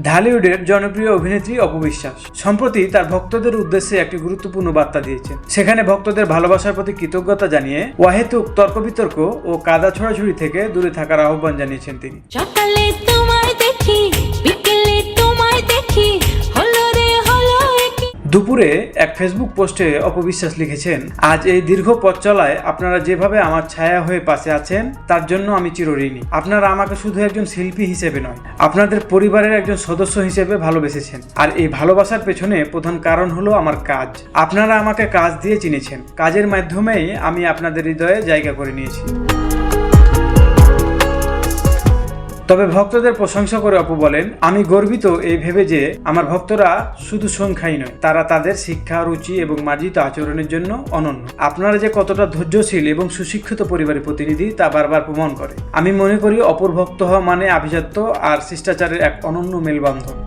ঢালিউডের জনপ্রিয় অভিনেত্রী অপু বিশ্বাস সম্প্রতি তার ভক্তদের উদ্দেশ্যে একটি গুরুত্বপূর্ণ বার্তা দিয়েছেন। সেখানে ভক্তদের ভালোবাসার প্রতি কৃতজ্ঞতা জানিয়ে অহেতুক তর্ক বিতর্ক ও কাদা ছড়াছড়ি থেকে দূরে থাকার আহ্বান জানিয়েছেন তিনি। সকালে তোমায় দেখি, বিকেলে তোমায় দেখি, দুপুরে এক ফেসবুক পোস্টে অপু বিশ্বাস লিখেছেন, আজ এই দীর্ঘ পথ চলায় আপনারা যেভাবে আমার ছায়া হয়ে পাশে আছেন তার জন্য আমি চিরঋণী। আপনারা আমাকে শুধু একজন শিল্পী হিসেবে নয়, আপনাদের পরিবারের একজন সদস্য হিসেবে ভালোবেসেছেন। আর এই ভালোবাসার পেছনে প্রধান কারণ হলো আমার কাজ। আপনারা আমাকে কাজ দিয়ে চিনেছেন, কাজের মাধ্যমেই আমি আপনাদের হৃদয়ে জায়গা করে নিয়েছি। তবে ভক্তদের প্রশংসা করে অপু বলেন, আমি গর্বিত এই ভেবে যে আমার ভক্তরা শুধু সংখ্যাই নয়, তারা তাদের শিক্ষা, রুচি এবং মার্জিত আচরণের জন্য অনন্য। আপনারা যে কতটা ধৈর্যশীল এবং সুশিক্ষিত পরিবারের প্রতিনিধি তা বারবার প্রমাণ করে। আমি মনে করি অপুর ভক্ত হওয়া মানে আভিজাত্য আর শিষ্টাচারের এক অনন্য মেলবন্ধন।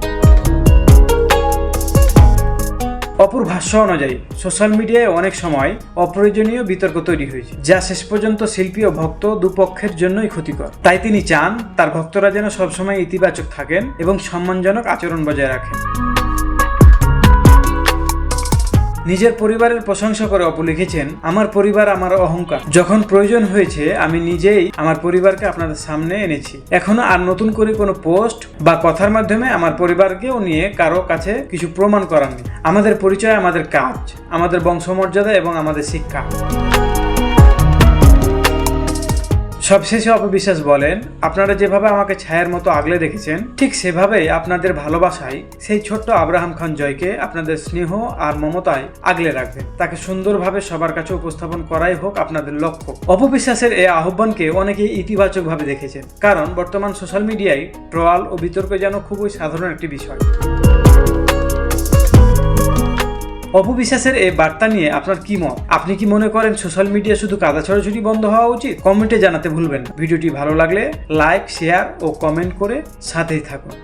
অপুর ভাষ্য অনুযায়ী সোশ্যাল মিডিয়ায় অনেক সময় অপ্রয়োজনীয় বিতর্ক তৈরি হয়েছে, যা শেষ পর্যন্ত শিল্পী ও ভক্ত দুপক্ষের জন্যই ক্ষতিকর। তাই তিনি চান তার ভক্তরা যেন সবসময় ইতিবাচক থাকেন এবং সম্মানজনক আচরণ বজায় রাখেন। নিজের পরিবারের প্রশংসা করে অপু লিখেছেন, আমার পরিবার আমার অহংকার। যখন প্রয়োজন হয়েছে আমি নিজেই আমার পরিবারকে আপনাদের সামনে এনেছি। এখনো আর নতুন করে কোনো পোস্ট বা কথার মাধ্যমে আমার পরিবারকেও নিয়ে কারো কাছে কিছু প্রমাণ করার নেই। আমাদের পরিচয় আমাদের কাজ, আমাদের বংশমর্যাদা এবং আমাদের শিক্ষা। সবশেষে অপু বিশ্বাস বলেন, আপনারা যেভাবে আমাকে ছায়ার মতো আগলে রেখেছেন, ঠিক সেভাবেই আপনাদের ভালোবাসায় সেই ছোট্ট আব্রাহাম খান জয়কে আপনাদের স্নেহ আর মমতায় আগলে রাখবেন। তাকে সুন্দরভাবে সবার কাছে উপস্থাপন করাই হোক আপনাদের লক্ষ্য। অপু বিশ্বাসের এই আহ্বানকে অনেকেই ইতিবাচকভাবে দেখেছেন, কারণ বর্তমান সোশ্যাল মিডিয়ায় ট্রল ও বিতর্ক যেন খুবই সাধারণ একটি বিষয়। অপু বিশ্বাসের এই বার্তা নিয়ে আপনার কি মত? আপনি কি মনে করেন সোশ্যাল মিডিয়া শুধু কাদা ছড়াছড়ি বন্ধ হওয়া উচিত? কমেন্টে জানাতে ভুলবেন না। ভিডিওটি ভালো লাগলে লাইক, শেয়ার ও কমেন্ট করে সাথেই থাকুন।